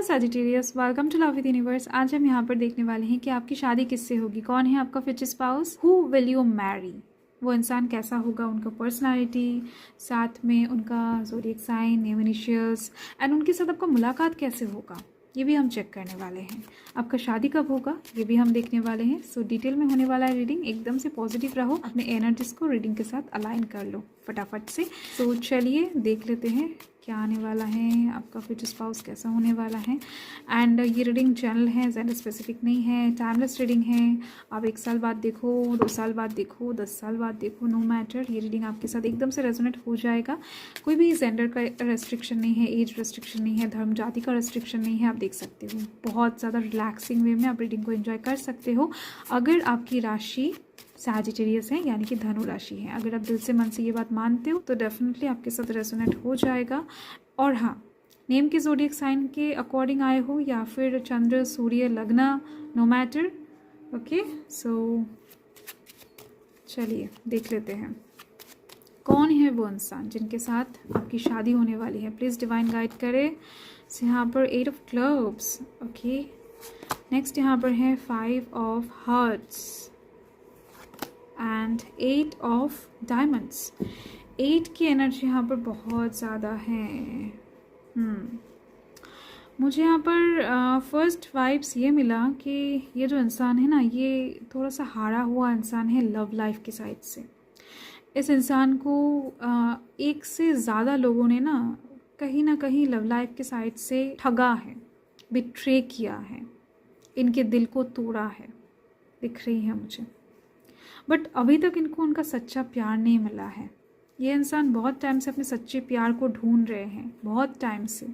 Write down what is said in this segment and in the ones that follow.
Sagittarius, welcome to love with universe. आज हम यहाँ पर देखने वाले हैं कि आपकी शादी किससे होगी, कौन है आपका future spouse, who will you marry, वो इंसान कैसा होगा, उनका पर्सनालिटी, साथ में उनका zodiac sign, name initials and उनके साथ आपका मुलाकात कैसे होगा, ये भी हम चेक करने वाले हैं। आपका शादी कब होगा ये भी हम देखने वाले हैं। सो डिटेल में होने वाला है रीडिंग। एकदम से पॉजिटिव रहो, अपने एनर्जीज को रीडिंग के साथ अलाइन कर लो फटाफट से। तो चलिए देख लेते हैं क्या आने वाला है, आपका फ्यूचर स्पाउस कैसा होने वाला है। एंड ये रीडिंग जनरल है, ज़्यादा स्पेसिफिक नहीं है, टाइमलेस रीडिंग है। आप 1 साल बाद देखो, 2 साल बाद देखो, 10 साल बाद देखो, नो मैटर, ये रीडिंग आपके साथ एकदम से रेजोनेट हो जाएगा। कोई भी जेंडर का रेस्ट्रिक्शन नहीं है, एज रेस्ट्रिक्शन नहीं है, धर्म जाति का रेस्ट्रिक्शन नहीं है। आप देख सकते हो बहुत ज़्यादा रिलैक्सिंग वे में आप रीडिंग को एंजॉय कर सकते हो। अगर आपकी राशि सैजिटेरियस है यानी कि धनु राशि है, अगर आप दिल से मन से ये बात मानते हो तो डेफिनेटली आपके साथ रेजोनेट हो जाएगा। और हाँ, नेम के ज़ोडिएक साइन के अकॉर्डिंग आए हो या फिर चंद्र सूर्य लग्न, नो मैटर। ओके, सो चलिए देख लेते हैं कौन है वो इंसान जिनके साथ आपकी शादी होने वाली है। प्लीज़ डिवाइन गाइड करें। यहाँ पर 8 ऑफ क्लब्स, ओके। नेक्स्ट यहाँ पर है 5 of hearts and 8 of diamonds. 8 की एनर्जी यहाँ पर बहुत ज़्यादा है। मुझे यहाँ पर फर्स्ट वाइब्स ये मिला कि ये जो इंसान है ना, ये थोड़ा सा हारा हुआ इंसान है लव लाइफ की साइड से। इस इंसान को एक से ज़्यादा लोगों ने ना कहीं लव लाइफ के साइड से ठगा है, बिट्रे किया है, इनके दिल को तोड़ा है, दिख रही है मुझे। बट अभी तक इनको उनका सच्चा प्यार नहीं मिला है। ये इंसान बहुत टाइम से अपने सच्चे प्यार को ढूंढ रहे हैं, बहुत टाइम से,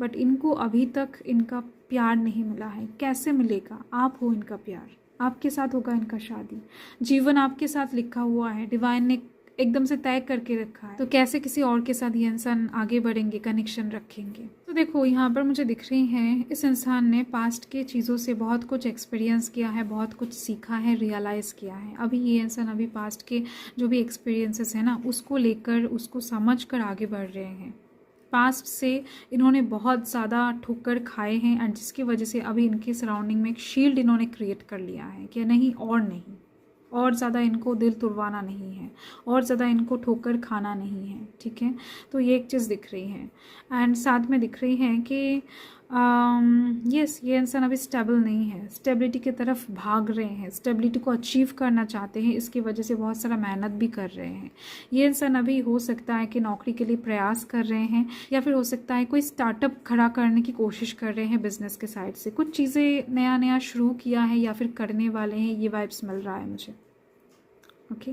बट इनको अभी तक इनका प्यार नहीं मिला है। कैसे मिलेगा? आप हो इनका प्यार, आपके साथ होगा इनका शादी, जीवन आपके साथ लिखा हुआ है, डिवाइन ने एकदम से तय करके रखा है। तो कैसे किसी और के साथ ये इंसान आगे बढ़ेंगे, कनेक्शन रखेंगे? तो देखो यहाँ पर मुझे दिख रही हैं इस इंसान ने पास्ट के चीज़ों से बहुत कुछ एक्सपीरियंस किया है, बहुत कुछ सीखा है, रियलाइज़ किया है। अभी ये इंसान अभी पास्ट के जो भी एक्सपीरियंसेस है ना, उसको लेकर, उसको समझ कर आगे बढ़ रहे हैं। पास्ट से इन्होंने बहुत ज़्यादा ठोकर खाए हैं एंड जिसकी वजह से अभी इनके सराउंडिंग में एक शील्ड इन्होंने क्रिएट कर लिया है कि नहीं और नहीं, और ज़्यादा इनको दिल तुड़वाना नहीं है, और ज़्यादा इनको ठोकर खाना नहीं है। ठीक है, तो ये एक चीज़ दिख रही है। एंड साथ में दिख रही है कि यस, ये इंसान अभी स्टेबल नहीं है, स्टेबिलिटी की तरफ भाग रहे हैं, स्टेबिलिटी को अचीव करना चाहते हैं, इसकी वजह से बहुत सारा मेहनत भी कर रहे हैं। ये इंसान अभी हो सकता है कि नौकरी के लिए प्रयास कर रहे हैं, या फिर हो सकता है कोई स्टार्टअप खड़ा करने की कोशिश कर रहे हैं बिजनेस के साइड से, कुछ चीज़ें नया शुरू किया है या फिर करने वाले हैं, ये वाइब्स मिल रहा है मुझे। ओके,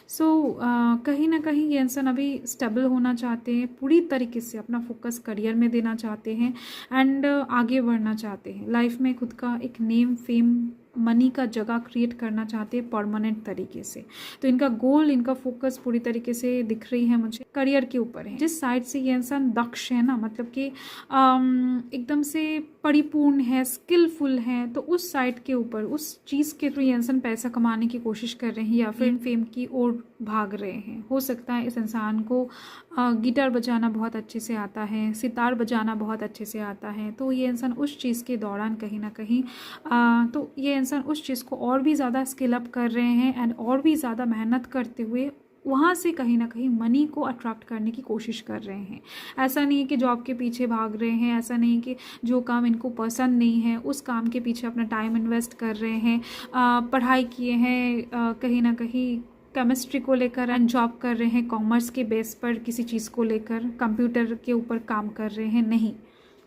सो कहीं ना कहीं ये इंसान अभी स्टेबल होना चाहते हैं, पूरी तरीके से अपना फोकस करियर में देना चाहते हैं एंड आगे बढ़ना चाहते हैं। लाइफ में खुद का एक नेम, फेम, मनी का जगह क्रिएट करना चाहते हैं परमानेंट तरीके से। तो इनका गोल, इनका फोकस पूरी तरीके से दिख रही है मुझे करियर के ऊपर है। जिस साइड से ये इंसान दक्ष है ना, मतलब कि एकदम से परिपूर्ण है, स्किलफुल है, तो उस साइड के ऊपर, उस चीज़ के थ्रू ये इंसान पैसा कमाने की कोशिश कर रहे हैं या फिर फेम की ओर भाग रहे हैं। हो सकता है इस इंसान को गिटार बजाना बहुत अच्छे से आता है, सितार बजाना बहुत अच्छे से आता है, तो ये इंसान उस चीज़ के दौरान कहीं ना कहीं तो ये इंसान उस चीज़ को और भी ज़्यादा स्किल अप कर रहे हैं एंड और भी ज़्यादा मेहनत करते हुए वहाँ से कहीं ना कहीं मनी को अट्रैक्ट करने की कोशिश कर रहे हैं। ऐसा नहीं है कि जॉब के पीछे भाग रहे हैं, ऐसा नहीं कि जो काम इनको पसंद नहीं है उस काम के पीछे अपना टाइम इन्वेस्ट कर रहे हैं। पढ़ाई किए हैं कहीं ना कहीं केमिस्ट्री को लेकर एंड जॉब कर रहे हैं कॉमर्स के बेस पर, किसी चीज़ को लेकर कंप्यूटर के ऊपर काम कर रहे हैं। नहीं,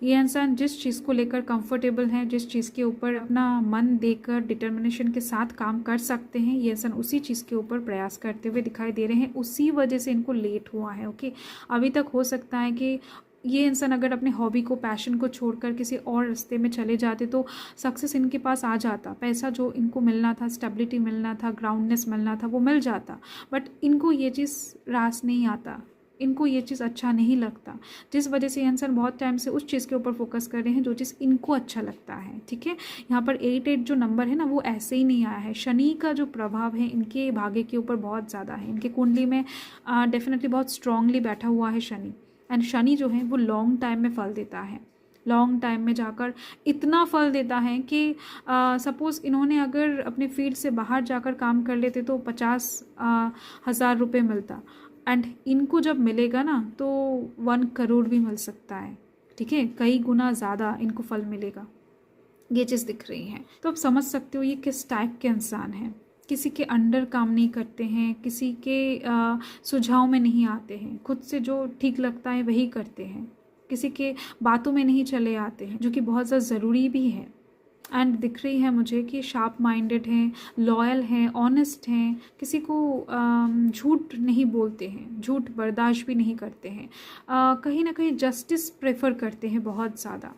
ये इंसान जिस चीज़ को लेकर कंफर्टेबल है, जिस चीज़ के ऊपर अपना मन देकर डिटर्मिनेशन के साथ काम कर सकते हैं, ये इंसान उसी चीज़ के ऊपर प्रयास करते हुए दिखाई दे रहे हैं। उसी वजह से इनको लेट हुआ है। ओके, अभी तक हो सकता है कि ये इंसान अगर अपने हॉबी को, पैशन को छोड़कर किसी और रास्ते में चले जाते तो सक्सेस इनके पास आ जाता, पैसा जो इनको मिलना था, स्टेबिलिटी मिलना था, ग्राउंडनेस मिलना था, वो मिल जाता। बट इनको ये चीज़ रास नहीं आता, इनको ये चीज़ अच्छा नहीं लगता, जिस वजह से ये इंसान बहुत टाइम से उस चीज़ के ऊपर फोकस कर रहे हैं जो चीज़ इनको अच्छा लगता है। ठीक है, यहाँ पर 8 जो नंबर है ना, वो ऐसे ही नहीं आया है। शनि का जो प्रभाव है इनके भाग्य के ऊपर बहुत ज़्यादा है, इनके कुंडली में डेफिनेटली बहुत स्ट्रांगली बैठा हुआ है शनि। एंड शनि जो है वो लॉन्ग टाइम में फल देता है। लॉन्ग टाइम में जाकर इतना फल देता है कि सपोज़ इन्होंने अगर अपने फील्ड से बाहर जाकर काम कर लेते तो 50,000 रुपये मिलता, एंड इनको जब मिलेगा ना तो 1 करोड़ भी मिल सकता है। ठीक है, कई गुना ज़्यादा इनको फल मिलेगा, ये चीज़ दिख रही है। तो आप समझ सकते हो ये किस टाइप के इंसान हैं। किसी के अंडर काम नहीं करते हैं, किसी के सुझाव में नहीं आते हैं, खुद से जो ठीक लगता है वही करते हैं, किसी के बातों में नहीं चले आते हैं, जो कि बहुत ज़्यादा ज़रूरी भी है। एंड दिख रही है मुझे कि शार्प माइंडेड हैं, लॉयल हैं, ऑनेस्ट हैं, किसी को झूठ नहीं बोलते हैं, झूठ बर्दाश्त भी नहीं करते हैं, कहीं ना कहीं जस्टिस प्रेफर करते हैं बहुत ज़्यादा।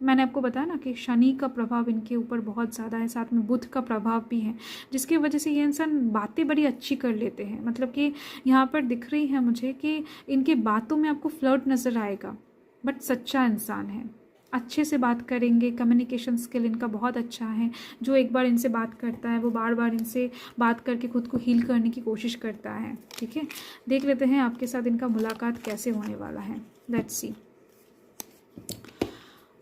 मैंने आपको बताया ना कि शनि का प्रभाव इनके ऊपर बहुत ज़्यादा है, साथ में बुध का प्रभाव भी है, जिसकी वजह से ये इंसान बातें बड़ी अच्छी कर लेते हैं। मतलब कि यहाँ पर दिख रही है मुझे कि इनके बातों में आपको फ्लर्ट नज़र आएगा, बट सच्चा इंसान है, अच्छे से बात करेंगे, कम्युनिकेशन स्किल इनका बहुत अच्छा है। जो एक बार इनसे बात करता है वो बार बार इनसे बात करके खुद को हील करने की कोशिश करता है। ठीक है, देख लेते हैं आपके साथ इनका मुलाकात कैसे होने वाला है। Let's see.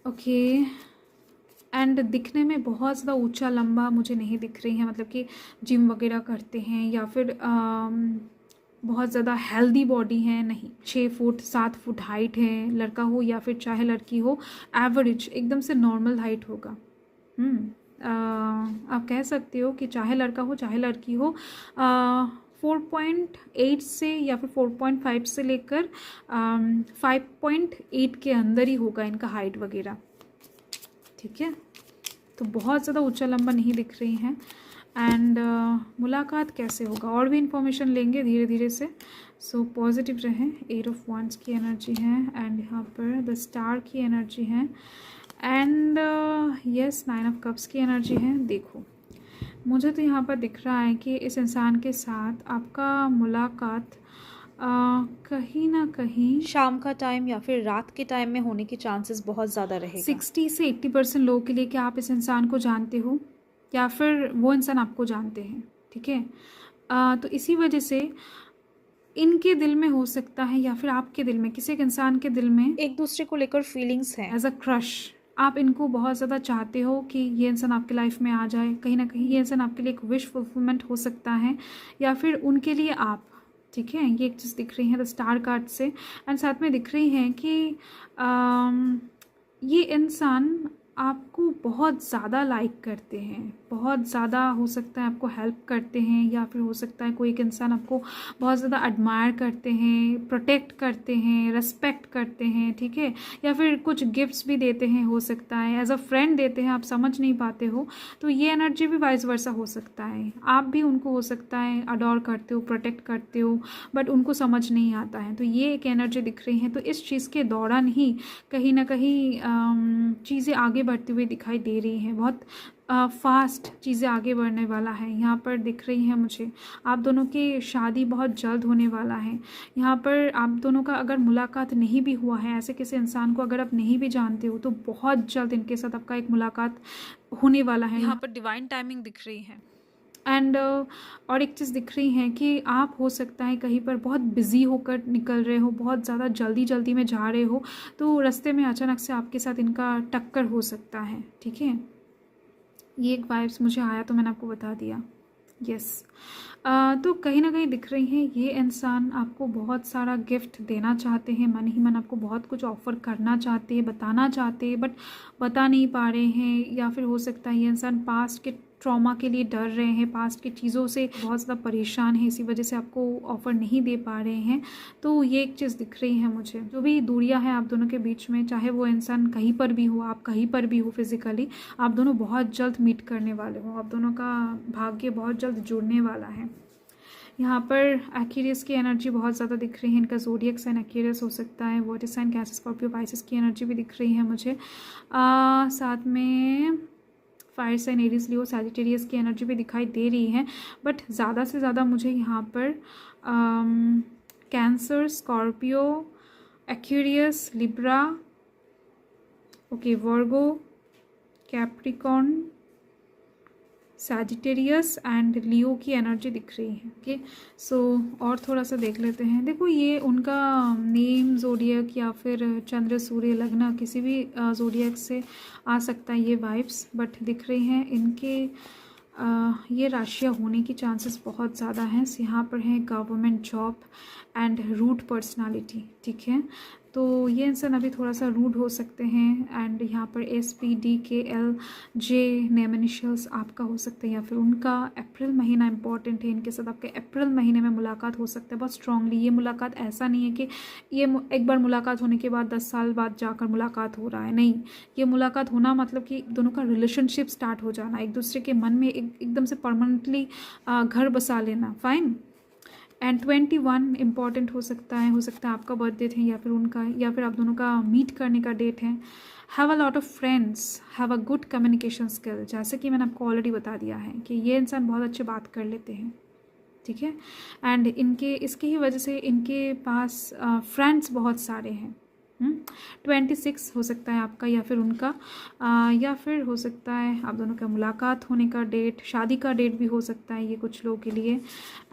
ओके, एंड दिखने में बहुत ज़्यादा ऊंचा लंबा मुझे नहीं दिख रही है, मतलब कि जिम वगैरह करते हैं या फिर बहुत ज़्यादा हेल्दी बॉडी है, नहीं। 6 फुट 7 फुट हाइट है, लड़का हो या फिर चाहे लड़की हो, एवरेज एकदम से नॉर्मल हाइट होगा। आप कह सकते हो कि चाहे लड़का हो चाहे लड़की हो, 4.8 से या फिर 4.5 से लेकर 5.8 के अंदर ही होगा इनका हाइट वगैरह। ठीक है, तो बहुत ज़्यादा ऊंचा लंबा नहीं दिख रही हैं। एंड मुलाकात कैसे होगा और भी इंफॉर्मेशन लेंगे धीरे धीरे से। सो पॉजिटिव रहें। 8 ऑफ वांड्स की एनर्जी है, एंड यहाँ पर द स्टार की एनर्जी है, एंड यस 9 ऑफ कप्स की एनर्जी है। देखो, मुझे तो यहाँ पर दिख रहा है कि इस इंसान के साथ आपका मुलाकात कहीं ना कहीं शाम का टाइम या फिर रात के टाइम में होने के चांसेस बहुत ज़्यादा रहेगा। 60 से 80% लोगों के लिए कि आप इस इंसान को जानते हो या फिर वो इंसान आपको जानते हैं। ठीक है, तो इसी वजह से इनके दिल में हो सकता है या फिर आपके दिल में, किसी एक इंसान के दिल में एक दूसरे को लेकर फीलिंग्स हैं। एज अ क्रश आप इनको बहुत ज़्यादा चाहते हो कि ये इंसान आपके लाइफ में आ जाए। कहीं ना कहीं ये इंसान आपके लिए एक विश फुलफिलमेंट हो सकता है या फिर उनके लिए आप। ठीक है, ये एक चीज़ दिख रही है द स्टार कार्ड से, एंड साथ में दिख रही है कि ये इंसान आपको बहुत ज़्यादा लाइक करते हैं, बहुत ज़्यादा हो सकता है आपको हेल्प करते हैं, या फिर हो सकता है कोई एक इंसान आपको बहुत ज़्यादा एडमायर करते हैं, प्रोटेक्ट करते हैं, रेस्पेक्ट करते हैं। ठीक है, या फिर कुछ गिफ्ट्स भी देते हैं, हो सकता है एज अ फ्रेंड देते हैं, आप समझ नहीं पाते हो। तो ये एनर्जी भी वाइस वर्सा हो सकता है, आप भी उनको हो सकता है अडोर करते हो, प्रोटेक्ट करते हो, बट उनको समझ नहीं आता है। तो ये एक एनर्जी दिख रही है। तो इस चीज़ के दौरान ही कहीं ना कहीं चीज़ें आगे बढ़ती हुई दिखाई दे रही हैं, बहुत फास्ट चीज़ें आगे बढ़ने वाला है। यहाँ पर दिख रही है मुझे आप दोनों की शादी बहुत जल्द होने वाला है। यहाँ पर आप दोनों का अगर मुलाकात नहीं भी हुआ है, ऐसे किसी इंसान को अगर आप नहीं भी जानते हो, तो बहुत जल्द इनके साथ आपका एक मुलाकात होने वाला है। यहाँ पर डिवाइन टाइमिंग दिख रही है। एंड और एक चीज़ दिख रही है कि आप हो सकता है कहीं पर बहुत बिज़ी होकर निकल रहे हो, बहुत ज़्यादा जल्दी जल्दी में जा रहे हो, तो रास्ते में अचानक से आपके साथ इनका टक्कर हो सकता है। ठीक है, ये एक वाइब्स मुझे आया तो मैंने आपको बता दिया। यस, तो कहीं ना कहीं दिख रही है ये इंसान आपको बहुत सारा गिफ्ट देना चाहते हैं, मन ही मन आपको बहुत कुछ ऑफ़र करना चाहते हैं, बताना चाहते हैं, बट बता नहीं पा रहे हैं। या फिर हो सकता है ये इंसान पास्ट के ट्रॉमा के लिए डर रहे हैं, पास्ट की चीज़ों से बहुत ज़्यादा परेशान है, इसी वजह से आपको ऑफ़र नहीं दे पा रहे हैं। तो ये एक चीज़ दिख रही है मुझे। जो भी दूरियां हैं आप दोनों के बीच में, चाहे वो इंसान कहीं पर भी हो, आप कहीं पर भी हो फिज़िकली, आप दोनों बहुत जल्द मीट करने वाले हो, आप दोनों का भाग्य बहुत जल्द जुड़ने वाला है। यहाँ पर एक्वेरियस की एनर्जी बहुत ज़्यादा दिख रही है, इनका ज़ोडिएक साइन एक्वेरियस हो सकता है, water sign Cancer Scorpio Pisces की एनर्जी भी दिख रही है मुझे। साथ में fire sign Aries Leo Sagittarius की एनर्जी भी दिखाई दे रही है, बट ज़्यादा से ज़्यादा मुझे यहाँ पर Cancer, Scorpio, Aquarius, Libra, okay, Virgo, Capricorn, Sagittarius and Leo की एनर्जी दिख रही है। ओके, सो और थोड़ा सा देख लेते हैं। देखो ये उनका नेम ज़ोडियक या फिर चंद्र सूर्य लग्न किसी भी ज़ोडियक से आ सकता है ये वाइब्स, बट दिख रही हैं इनके ये राशियाँ होने की चांसेस बहुत ज़्यादा हैं। यहाँ पर है government job and rude personality, ठीक है। तो ये इंसान अभी थोड़ा सा रूड हो सकते हैं। एंड यहाँ पर SPDKLJ नेम इनिशियल्स आपका हो सकता है या फिर उनका। अप्रैल महीना इंपॉर्टेंट है, इनके साथ आपके अप्रैल महीने में मुलाकात हो सकता है बहुत स्ट्रांगली। ये मुलाकात ऐसा नहीं है कि ये एक बार मुलाकात होने के बाद 10 साल बाद जाकर मुलाकात हो रहा है, नहीं। ये मुलाकात होना मतलब कि दोनों का रिलेशनशिप स्टार्ट हो जाना, एक दूसरे के मन में एकदम से परमानेंटली घर बसा लेना, फाइन। एंड 21 इम्पॉर्टेंट हो सकता है आपका बर्थडे है या फिर उनका, या फिर आप दोनों का मीट करने का डेट है। Have a lot of friends, have a good communication skill, जैसे कि मैंने आपको ऑलरेडी बता दिया है कि ये इंसान बहुत अच्छे बात कर लेते हैं, ठीक है। एंड इसकी ही वजह से इनके पास फ्रेंड्स बहुत सारे हैं। 26 हो सकता है आपका या फिर उनका, या फिर हो सकता है आप दोनों का मुलाकात होने का डेट, शादी का डेट भी हो सकता है ये कुछ लोगों के लिए।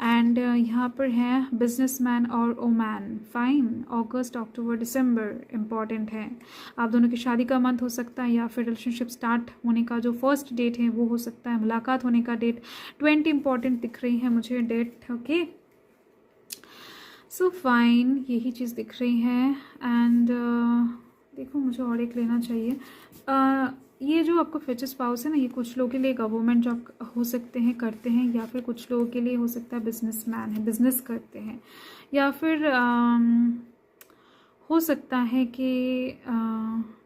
एंड यहाँ पर है बिजनेसमैन और ओमैन, फाइन। अगस्त, अक्टूबर, दिसंबर इम्पॉर्टेंट है। आप दोनों की शादी का मंथ हो सकता है या फिर रिलेशनशिप स्टार्ट होने का जो फर्स्ट डेट है वो हो सकता है, मुलाकात होने का डेट 20 इम्पॉर्टेंट दिख रही है मुझे डेट, ओके। सो फाइन, यही चीज़ दिख रही है। एंड देखो मुझे और एक लेना चाहिए। ये जो आपका फ्यूचर स्पाउस है ना, ये कुछ लोगों के लिए गवर्नमेंट जॉब हो सकते हैं, करते हैं, या फिर कुछ लोगों के लिए हो सकता है बिजनेसमैन है, बिजनेस करते हैं, या फिर हो सकता है कि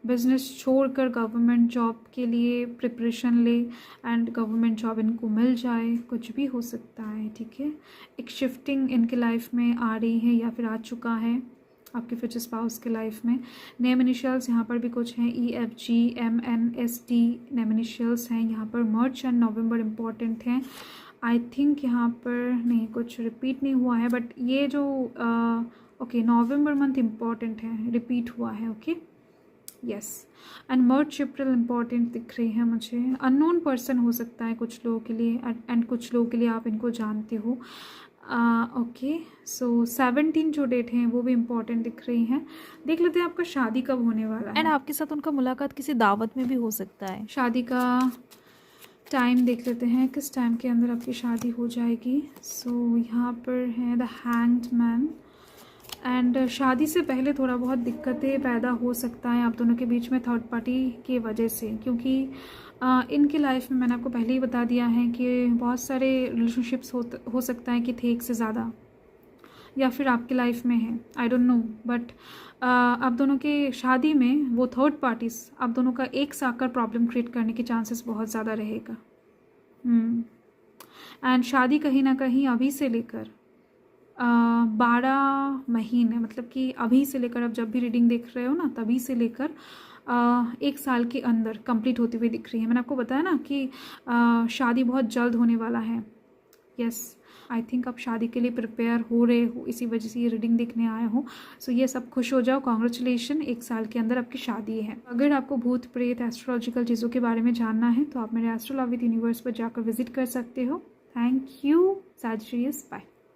बिज़नेस छोड़कर गवर्नमेंट जॉब के लिए प्रिपरेशन ले एंड गवर्नमेंट जॉब इनको मिल जाए, कुछ भी हो सकता है, ठीक है। एक शिफ्टिंग इनके लाइफ में आ रही है या फिर आ चुका है आपके फ्यूचर स्पाउस के लाइफ में। नेम इनिशियल्स यहाँ पर भी कुछ हैं, EFGMNST नेम इनिशियल्स हैं यहाँ पर। मार्च एंड नवंबर इम्पॉर्टेंट हैं। आई थिंक यहाँ पर नहीं, कुछ रिपीट नहीं हुआ है, बट ये जो ओके नवंबर मंथ इम्पॉर्टेंट है, रिपीट हुआ है, okay, yes. And March April important दिख रही है मुझे। अननोन पर्सन हो सकता है कुछ लोगों के लिए एंड कुछ लोगों के लिए आप इनको जानते हो, ओके। सो 17 जो डेट है वो भी इम्पॉर्टेंट दिख रही है। देख लेते हैं आपका शादी कब होने वाला है। एंड आपके साथ उनका मुलाकात किसी दावत में भी हो सकता है। शादी का टाइम देख लेते हैं, किस टाइम के अंदर आपकी शादी हो जाएगी। सो यहाँ पर है द हैंग्ड मैन। एंड शादी से पहले थोड़ा बहुत दिक्कतें पैदा हो सकता है आप दोनों के बीच में थर्ड पार्टी की वजह से, क्योंकि इनके लाइफ में मैंने आपको पहले ही बता दिया है कि बहुत सारे रिलेशनशिप्स हो सकता है कि थे एक से ज़्यादा, या फिर आपकी लाइफ में है, आई डोंट नो, बट आप दोनों के शादी में वो थर्ड पार्टीज आप दोनों का एक साथ आकर प्रॉब्लम क्रिएट करने के चांसेस बहुत ज़्यादा रहेगा। एंड शादी कहीं ना कहीं अभी से लेकर 12 महीने, मतलब कि अभी से लेकर, अब जब भी रीडिंग देख रहे हो ना तभी से लेकर 1 साल के अंदर कंप्लीट होती हुई दिख रही है। मैंने आपको बताया ना कि शादी बहुत जल्द होने वाला है, यस। आई थिंक आप शादी के लिए प्रिपेयर हो रहे हो, इसी वजह से ये रीडिंग देखने आए हो। सो ये सब खुश हो जाओ, कॉन्ग्रेचुलेशन, 1 साल के अंदर आपकी शादी है। अगर आपको भूत प्रेत एस्ट्रोलॉजिकल चीज़ों के बारे में जानना है तो आप मेरे एस्ट्रो लव विद यूनिवर्स पर जाकर विजिट कर सकते हो। Thank you, Sagittarius, bye.